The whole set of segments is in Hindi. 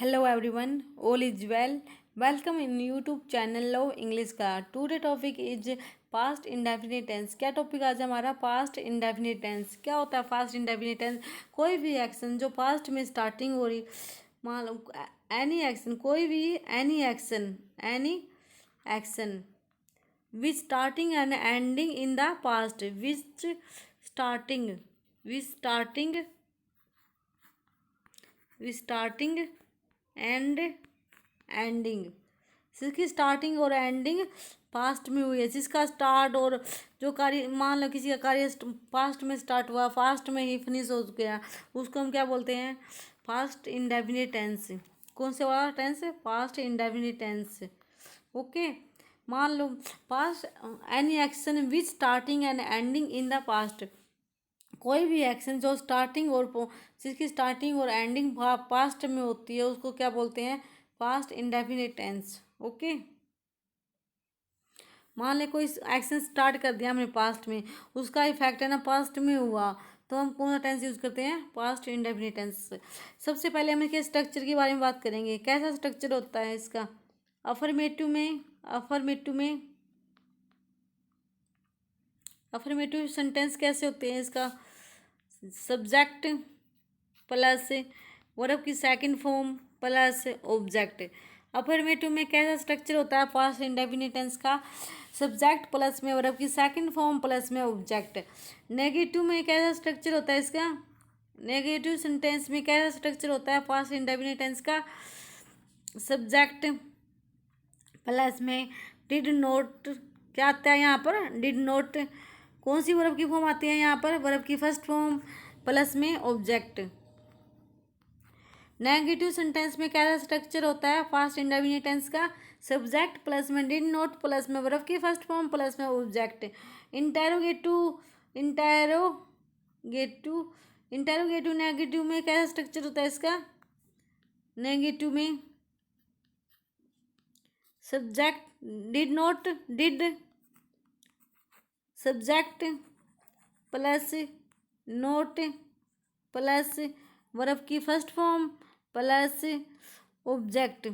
Hello everyone, all is well. Welcome in YouTube channel लो इंग्लिश का. Today topic is past indefinite tense. क्या टॉपिक आज हमारा पास्ट इंडेफिनिट टेंस. क्या होता है पास्ट इंडेफिनिट टेंस? कोई भी एक्शन जो पास्ट में स्टार्टिंग हो रही, मान लो एनी एक्शन, कोई भी any action which starting and ending in the past, which starting and ending, जिसकी स्टार्टिंग और एंडिंग पास्ट में हुई है, जिसका स्टार्ट और जो कार्य, मान लो किसी का कार्य पास्ट में स्टार्ट हुआ, फास्ट में ही फिनिश हो गया, उसको हम क्या बोलते हैं? Past indefinite tense. कौन से वाला टेंस है? Past indefinite tense. ओके. मान लो past any action which starting and ending in the past. कोई भी एक्शन जो स्टार्टिंग और जिसकी स्टार्टिंग और एंडिंग पास्ट में होती है, उसको क्या बोलते हैं? Past indefinite tense. ओके. मान ले कोई एक्शन स्टार्ट कर दिया हमने पास्ट में, उसका इफेक्ट है ना पास्ट में हुआ, तो हम कौन सा टेंस यूज करते हैं? Past indefinite tense. सबसे पहले हम इसके स्ट्रक्चर के बारे में बात करेंगे. कैसा स्ट्रक्चर होता है इसका? अफर्मेटिव सेंटेंस कैसे होते हैं इसका? सब्जेक्ट प्लस वर्ब की second form plus object. Affirmative में कैसा स्ट्रक्चर होता है पास्ट इंडेफिनिट टेंस का? सब्जेक्ट प्लस में वर्ब की सेकंड फॉर्म प्लस में ऑब्जेक्ट. नेगेटिव में कैसा स्ट्रक्चर होता है इसका? नेगेटिव सेंटेंस में कैसा स्ट्रक्चर होता है पास्ट इंडेफिनिट टेंस का? सब्जेक्ट प्लस में डिड नॉट. क्या आता है यहाँ पर? Did not. कौन सी वर्ब की फॉर्म आती है यहाँ पर? वर्ब की फर्स्ट फॉर्म प्लस में ऑब्जेक्ट. नेगेटिव सेंटेंस में क्या स्ट्रक्चर होता है फास्ट इंडेफिनिट टेंस का? सब्जेक्ट प्लस में डिड नॉट प्लस में वर्ब की फर्स्ट फॉर्म प्लस में ऑब्जेक्ट. इंटेरोगेटिव नेगेटिव में क्या स्ट्रक्चर होता है इसका? नेगेटिव में subject did subject plus not plus verb की first form plus object.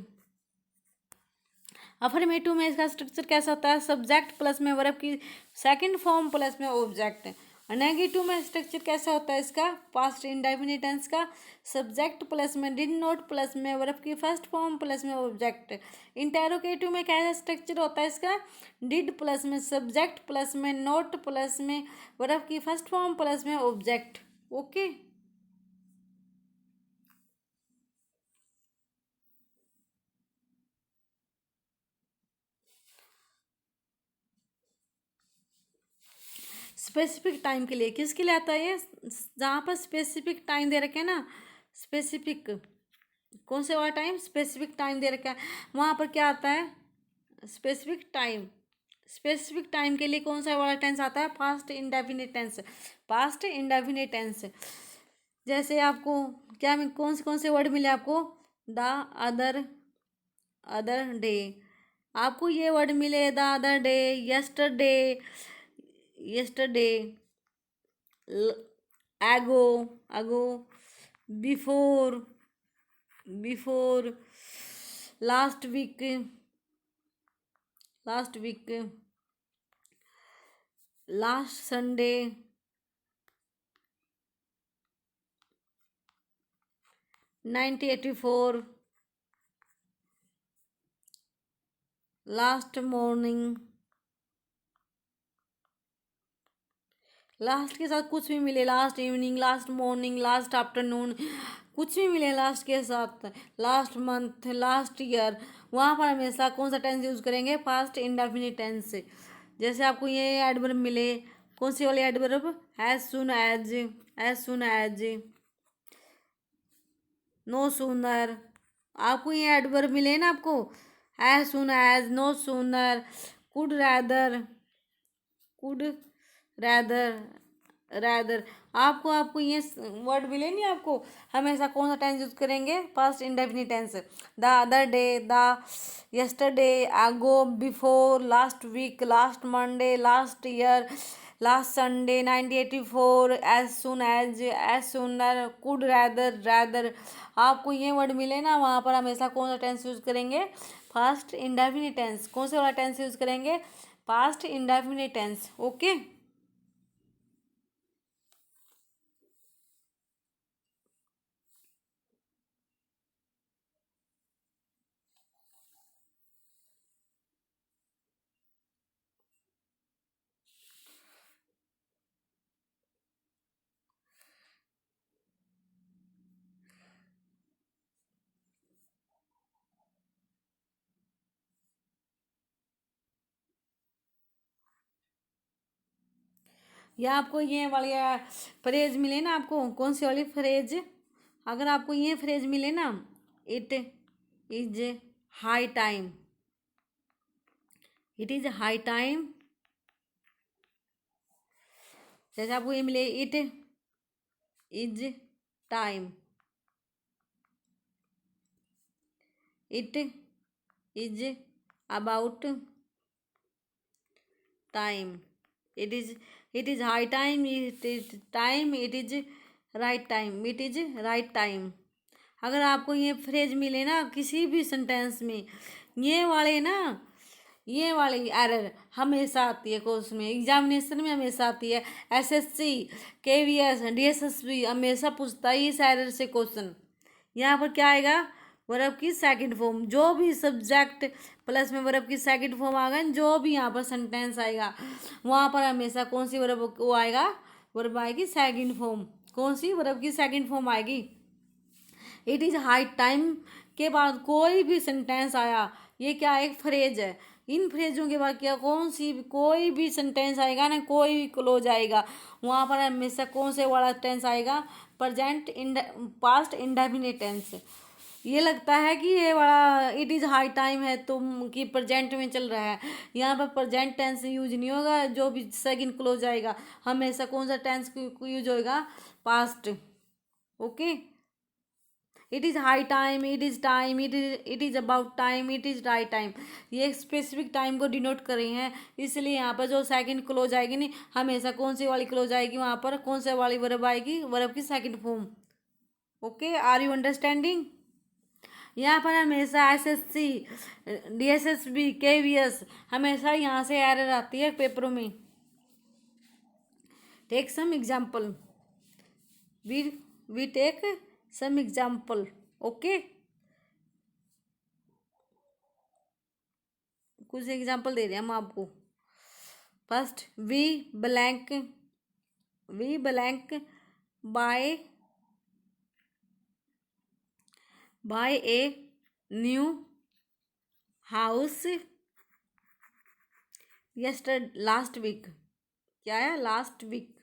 Affirmative में इसका स्ट्रक्चर कैसा होता है? सब्जेक्ट प्लस में वर्ब की सेकंड फॉर्म प्लस में ऑब्जेक्ट. नेगेटिव में स्ट्रक्चर कैसा होता है इसका पास्ट इंडेफिनिट टेंस का? सब्जेक्ट प्लस में डिड नॉट प्लस में वर्ब की फर्स्ट फॉर्म प्लस में ऑब्जेक्ट. इंटेरोगेटिव में कैसा स्ट्रक्चर होता है इसका? डिड प्लस में सब्जेक्ट प्लस में नॉट प्लस में वर्ब की फर्स्ट फॉर्म प्लस में ऑब्जेक्ट. ओके. स्पेसिफिक टाइम के लिए किसके लिए आता है ये? जहाँ पर स्पेसिफिक टाइम दे रखे हैं ना, स्पेसिफिक कौन से वाला टाइम? स्पेसिफिक टाइम दे रखा है, वहाँ पर क्या आता है? Specific time. स्पेसिफिक टाइम के लिए कौन सा वाला टेंस आता है? Past indefinite tense. Past indefinite tense. जैसे आपको क्या कौन से वर्ड मिले आपको? The other day. आपको ये वर्ड मिले the other day, yesterday, ago, before, last week, last Sunday, 1984, last morning. Last के साथ कुछ भी मिले, last evening, last morning, last afternoon, कुछ भी मिले लास्ट के साथ, लास्ट मंथ, लास्ट ईयर, वहाँ पर हमेशा कौन सा टेंस यूज करेंगे? Past indefinite tense. से आपको ये एडवर्ब मिले, कौन सी वाली adverb? As soon as, no sooner. आपको ये एडवर्ब मिले ना आपको, as soon as, no sooner, could rather. आपको ये वर्ड मिले नहीं आपको, हमेशा कौन सा टेंस यूज करेंगे? Past indefinite tense. The other day, yesterday, ago, before, last week, last Monday, last year, last Sunday 1984, as soon as सुनर, कुड रैदर रैदर। आपको ये वर्ड मिले ना, वहाँ पर हमेशा कौन सा टेंस यूज करेंगे? Past indefinite tense. कौन से वाला टेंस यूज करेंगे? Past indefinite tense. ओके। या आपको ये वाली फ्रेज मिले ना, आपको कौन सी वाली फ्रेज? अगर आपको ये फ्रेज मिले ना, it is high time, it is high time. जैसे आपको ये मिले, it is time, it is about time, it is high time, it is time, it is right time, it is right time. अगर आपको ये फ्रेज मिले ना किसी भी सेंटेंस में, ये वाले ना, ये वाली एरर हमेशा आती है कोर्स में, एग्जामिनेशन में हमेशा आती है। एसएससी, केवीएस, डीएसएसबी हमेशा पूछता है इस एरर से क्वेश्चन। यहाँ पर क्या आएगा? वर्ब की सेकंड फॉर्म। जो भी सब्जेक्ट प्लस में वर्ब की सेकंड फॉर्म आ गए, जो भी यहाँ पर सेंटेंस आएगा, वहाँ पर हमेशा कौन सी वर्ब वो आएगा? वर्ब आएगी सेकंड फॉर्म। कौन सी वर्ब की सेकंड फॉर्म आएगी? इट इज़ हाई टाइम के बाद कोई भी सेंटेंस आया, ये क्या एक फ्रेज है। इन फ्रेजों के बाद क्या, कौन सी कोई भी सेंटेंस आएगा ना, कोई भी क्लोज आएगा, वहाँ पर हमेशा कौन से वाला टेंस आएगा? Present past indefinite tense. ये लगता है कि ये वाला इट इज़ हाई टाइम है तुम कि प्रेजेंट में चल रहा है, यहाँ पर प्रेजेंट टेंस यूज नहीं होगा। जो भी सेकंड क्लोज आएगा हमेशा कौन सा टेंस यूज होगा? Past. Okay. It is high time, it is time, it is about time, it is right time. ये स्पेसिफिक टाइम को डिनोट कर रही हैं, इसलिए यहाँ पर जो सेकंड क्लोज आएगी नहीं, हमेशा कौन सी वाली क्लोज आएगी? वहाँ पर कौन सी वाली वर्ब आएगी? वर्ब की second form. Okay, are you understanding? यहाँ पर हमेशा एसएससी, डीएसएसबी, केवीएस हमेशा यहाँ से एरर आती है पेपरों में। Take some example, we we take some example. Okay, कुछ एग्जाम्पल दे रहे हैं हम आपको। First, blank we blank buy a new house last week. क्या है? Last week.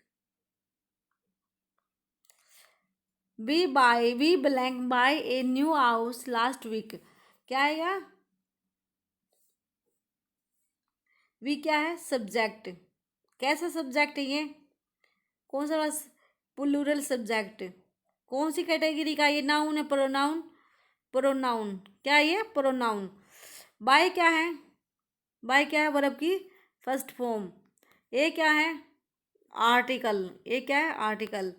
We blank buy a new house last week. क्या है यार? वी क्या है? सब्जेक्ट। कैसा सब्जेक्ट है ये? कौन सा? Plural subject. कौन सी कैटेगरी का ये? नाउन है, प्रोनाउन? प्रोनाउन। क्या है ये? प्रोनाउन। बाय क्या है? बाय क्या है? वर्ब की फर्स्ट फॉर्म। ए क्या है? आर्टिकल। ए क्या है? आर्टिकल।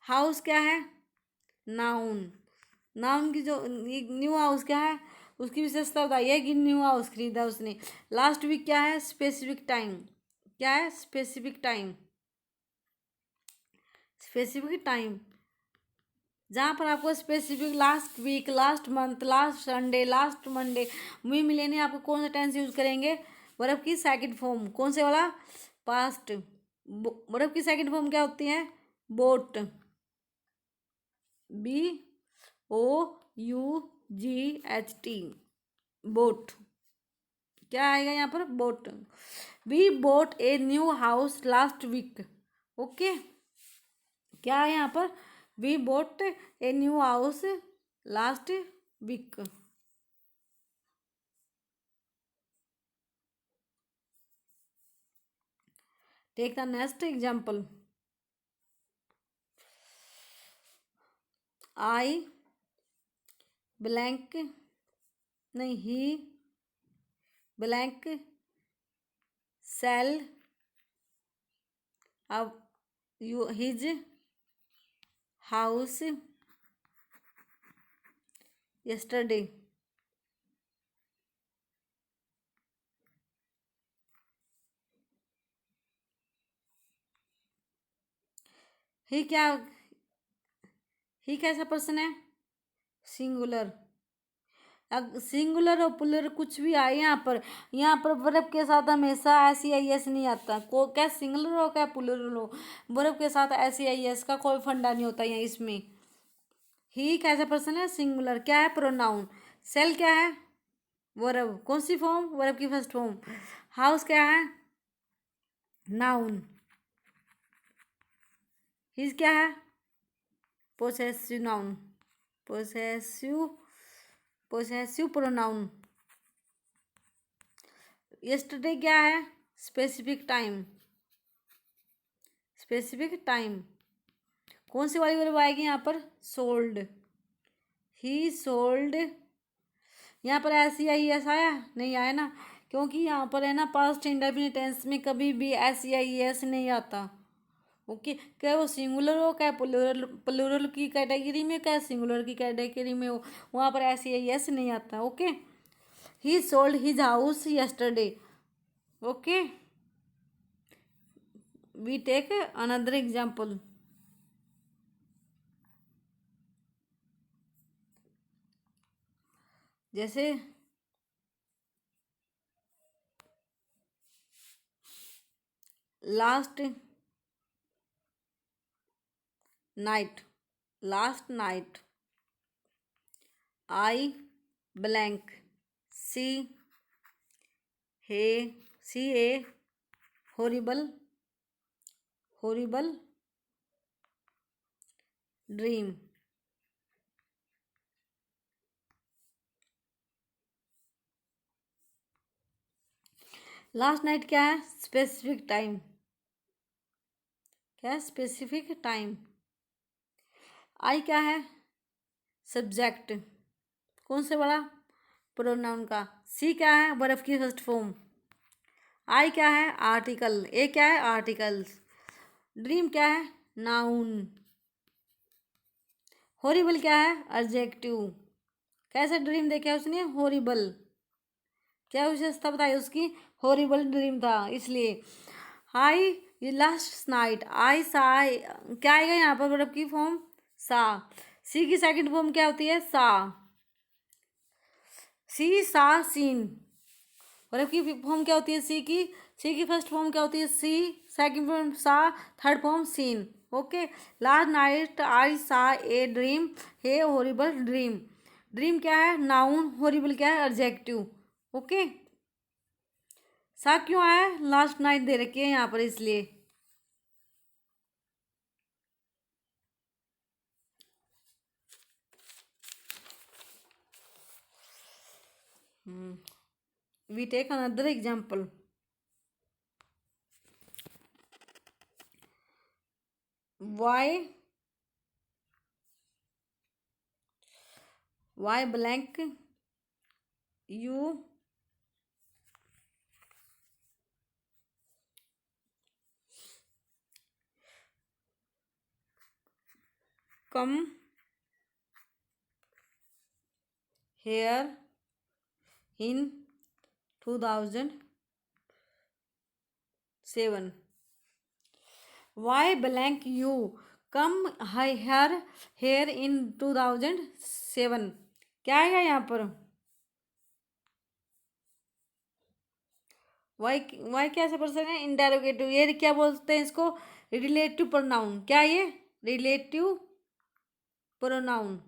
हाउस क्या है? नाउन। नाउन की जो न्यू हाउस क्या है? उसकी विशेषता बताइए कि न्यू हाउस खरीदा उसने। लास्ट वीक क्या है? Specific time. क्या है? Specific time. Specific time. जहाँ पर आपको specific last week, last month, last Sunday, last Monday में मिले नहीं, आपको कौन सा टेंस यूज करेंगे? वर्ब की सेकंड फॉर्म। कौन से वाला? पास्ट। वर्ब की सेकंड फॉर्म क्या होती है? Bought. B O U G H T. Bought. क्या आएगा यहाँ पर? Bought. We bought a new house last week. Okay. क्या है यहाँ पर? We bought a new house last week. Take the next example. I blank, नहीं, ही ब्लैंक सेल अब you his house yesterday. He क्या, ही कैसा पर्सन है? सिंगुलर। अब सिंगुलर और प्लूरल कुछ भी आए यहाँ पर वर्ब के साथ हमेशा ऐसी आई एस नहीं आता। को क्या सिंगुलर हो क्या प्लूरल हो, वर्ब के साथ ऐसी आई एस का कोई फंडा नहीं होता यहाँ इसमें। ही कैसा पर्सन है? सिंगुलर। क्या है? प्रोनाउन। सेल क्या है? वर्ब। कौन सी फॉर्म? वर्ब की फर्स्ट फॉर्म। हाउस क्या है? नाउन। हिज क्या है? Possessive noun. Possessive possessive pronoun. Yesterday क्या है? Specific time. Specific time. कौन सी वाली वर्ब आएगी यहाँ पर? सोल्ड। ही सोल्ड। यहाँ पर ऐसी आई एस आया नहीं? आया ना, क्योंकि यहाँ पर है ना पास्ट इंडेफिनिट टेंस में कभी भी ऐसी आई एस नहीं आता। ओके, क्या वो सिंगुलर हो क्या प्लूरल, प्लूरल की कैटेगरी में क्या सिंगुलर की कैटेगरी में हो, वहाँ पर ऐसी आई एस नहीं आता। Okay, he sold his house yesterday. Okay, we take another example. जैसे last night. Last night I blank see he see a horrible horrible dream. Last night क्या है? Specific time. क्या है? Specific time. आई क्या है? सब्जेक्ट। कौन से वाला? प्रोनाउन का। सी क्या है? वर्ब की फर्स्ट फॉर्म। आई क्या है? आर्टिकल। ए क्या है? आर्टिकल्स। ड्रीम क्या है? नाउन। हॉरिबल क्या है? एडजेक्टिव। कैसा ड्रीम देखा उसने? हॉरिबल। क्या विशेषता बताई उसकी? हॉरिबल ड्रीम था इसलिए। आई लास्ट नाइट आई सा, क्या आएगा यहाँ पर वर्ब की फॉर्म? सा। सी की सेकंड फॉर्म क्या होती है? सा। सी सा सीन। वर्ब की फॉर्म क्या होती है? सी की फर्स्ट फॉर्म क्या होती है? See. Second form saw. Third form seen. Okay, last night I saw a dream he horrible dream. Dream क्या है? नाउन। हॉरिबल क्या है? एडजेक्टिव। ओके, सा क्यों आया? लास्ट नाइट दे रखी है यहाँ पर इसलिए। We take another example. Why blank you come here in 2007? Why blank you come here in 2007? क्या आएगा यहाँ पर? वाई कैसे पर्सन है? इंटेरोगेटिव। ये क्या बोलते हैं इसको? Relative pronoun. क्या ये? Relative pronoun.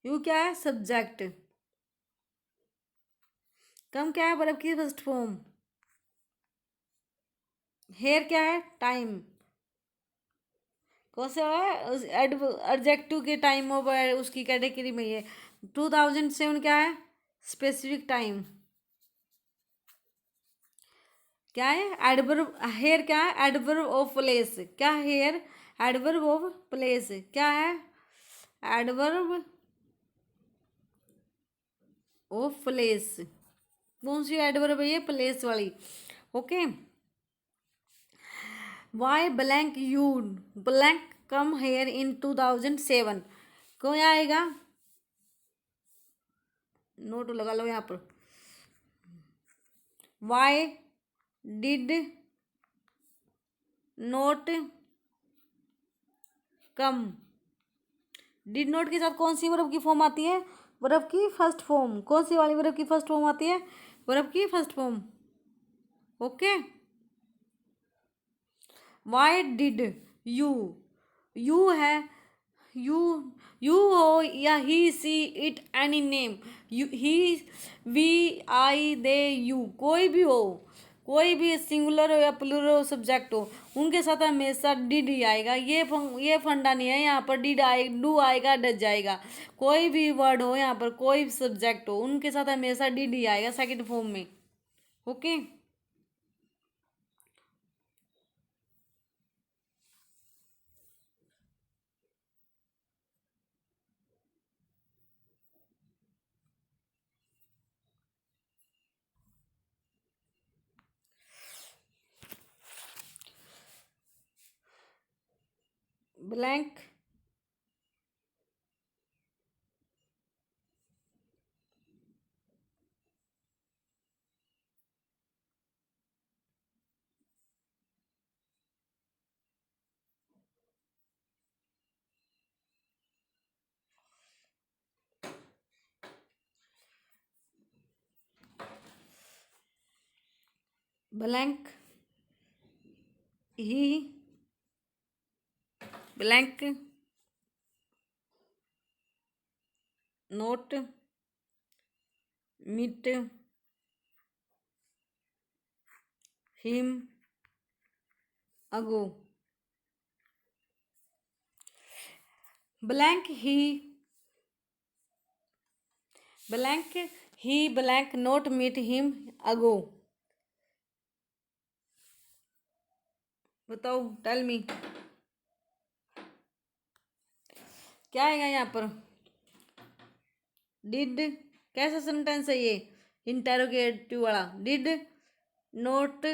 यू क्या है? सब्जेक्ट। कम क्या है? वर्ब की फर्स्ट फॉर्म। हेयर क्या है? टाइम। कौन सा है? एडजेक्टिव के टाइम ऑफ उसकी कैटेगरी में ये 2007 क्या है? Specific time. क्या है? एडवर्ब। हेयर क्या है? Adverb of place. क्या हेयर? Adverb of place. क्या है? Adverb of place. कौन सी एडवर्ब है ये? प्लेस वाली। Okay. Why blank you blank come here in 2007, कौन आएगा? नोट लगा लो यहाँ पर। Why did not come. Did not के साथ कौन सी वर्ब की फॉर्म आती है? वर्ब की फर्स्ट फॉर्म। कौन सी वाली वर्ब की फर्स्ट फॉर्म आती है? वर्ब की first form. Okay. Why did you, you है, यू, यू हो या he she it any name, you he we I they you, कोई भी हो, कोई भी सिंगुलर हो या प्लूरल हो सब्जेक्ट हो, उनके साथ हमेशा डिड ही आएगा। ये फंडा नहीं है यहाँ पर। डिड आए डू आएगा डज जाएगा। कोई भी वर्ड हो यहाँ पर, कोई भी सब्जेक्ट हो, उनके साथ हमेशा डिड ही आएगा सेकंड फॉर्म में। Okay. Blank blank he blank not meet him ago. Blank he blank not meet him ago. बताओ, टेल मी, क्या आएगा यहाँ पर? डिड कैसा सेंटेंस है ये? इंटेरोगेटिव वाला। डिड नोट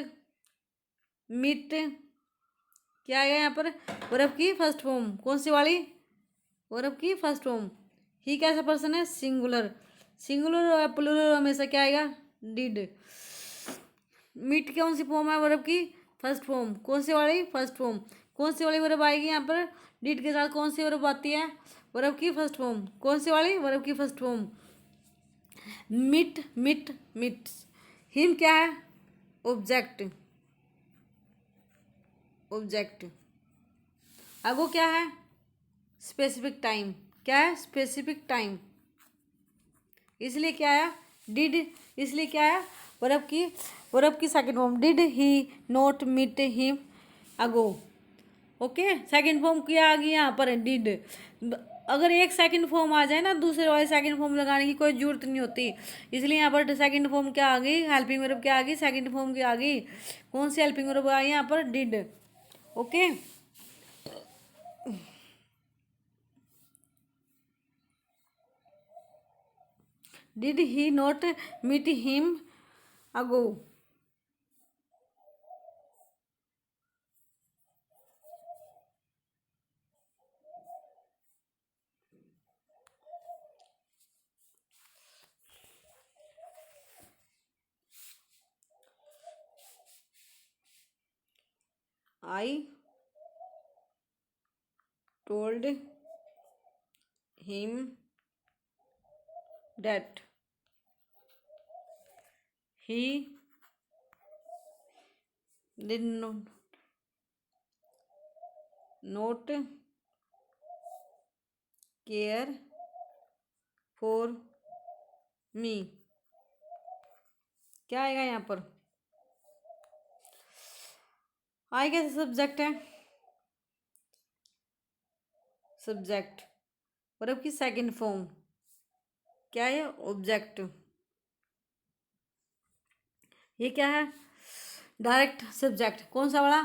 मीट, क्या आएगा यहाँ पर? वर्ब की फर्स्ट फॉर्म। कौन सी वाली? वर्ब की फर्स्ट फॉर्म। ही कैसा पर्सन है? सिंगुलर। सिंगुलर और प्लूरल हमेशा क्या आएगा? डिड। मीट कौन सी फॉर्म है? वर्ब की फर्स्ट फॉर्म। कौन सी वाली? First form. कौन सी वाली वर्ब आएगी यहाँ पर? डिड के साथ कौन सी वर्ब आती है? वर्ब की फर्स्ट फॉर्म। कौन सी वाली? वर्ब की first form. Meet meet meet. Him क्या है? ऑब्जेक्ट। ऑब्जेक्ट। अगो क्या है? Specific time. क्या है? Specific time. इसलिए क्या आया? डिड। इसलिए क्या आया? वर्ब की second form. Did he not meet him ago. Okay. Second form क्या आ गई यहाँ पर? डिड। अगर एक सेकंड फॉर्म आ जाए ना, दूसरे वाले सेकंड फॉर्म लगाने की कोई जरूरत नहीं होती। इसलिए यहाँ पर सेकंड फॉर्म क्या आ गई? हेल्पिंग वर्ब क्या आ गई? सेकंड फॉर्म क्या आ गई? कौन सी हेल्पिंग वर्ब आई यहाँ पर? Did. Okay. Did he not meet him ago. I told him that he did not care for me। क्या आएगा यहाँ पर? आई कैसे सब्जेक्ट है? सब्जेक्ट। वर्ब की सेकंड फॉर्म क्या है? ऑब्जेक्ट। ये क्या है? Direct subject. कौन सा वाला?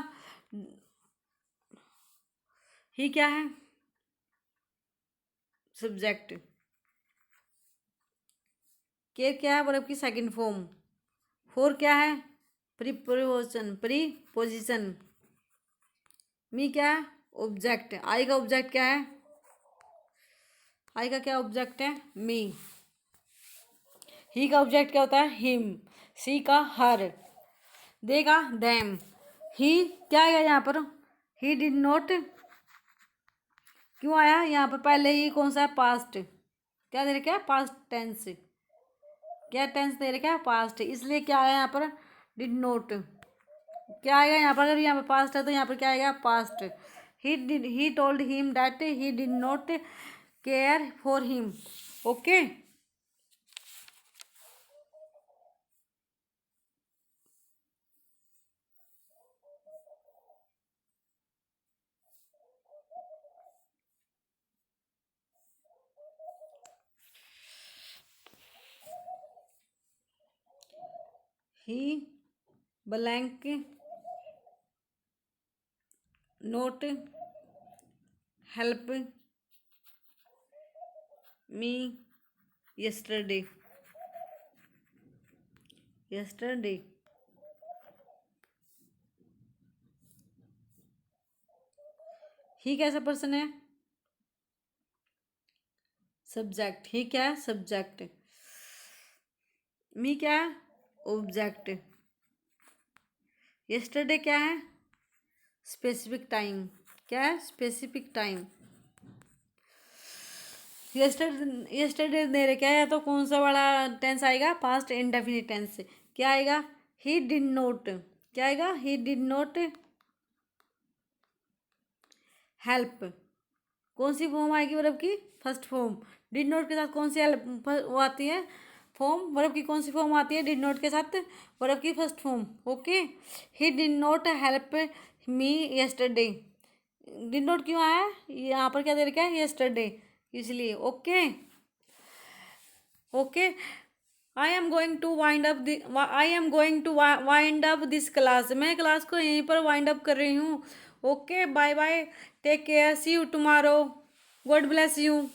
ही क्या है? सब्जेक्ट। केयर क्या है? वर्ब की सेकंड फॉर्म। फोर क्या है? Preposition, preposition. मी क्या है? ऑब्जेक्ट। आई का ऑब्जेक्ट क्या है? आई का क्या ऑब्जेक्ट है? मी। ही का ऑब्जेक्ट क्या होता है? हिम। सी का हर। दे का देम। ही क्या आएगा यहाँ पर? ही डिड नॉट क्यों आया यहाँ पर? पहले ही कौन सा है? पास्ट। क्या दे रखे है? Past tense. क्या टेंस दे रखे है? पास्ट। इसलिए क्या आया यहाँ पर? Did not. क्या आएगा यहाँ पर? अगर यहाँ पर पास्ट है तो यहाँ पर क्या आएगा? Past. He told him that he did not care for him. Okay. He blank note help me yesterday। yesterday ही कैसा पर्सन है? सब्जेक्ट। ही क्या है? सब्जेक्ट। मी क्या है? ऑब्जेक्ट। yesterday क्या है? Specific time. क्या है? Specific time. yesterday दे रखे है तो कौन सा वाला टेंस आएगा? Past indefinite tense. क्या आएगा? He did not. क्या आएगा? He did not help. कौन सी फॉर्म आएगी वर्ब की? First form. डिड नोट के साथ कौन सी हेल्प वो आती है? फॉर्म। वर्ब की कौन सी फॉर्म आती है डिड नोट के साथ? वर्ब की first form. Okay. He did not help me yesterday। Did not क्यों आया? यहाँ पर क्या दे रखा है? yesterday, इसलिए। Okay. Okay. I am going to wind up this class. मैं क्लास को यहीं पर वाइंड अप कर रही हूँ। Okay, bye bye, take care, see you tomorrow, God bless you.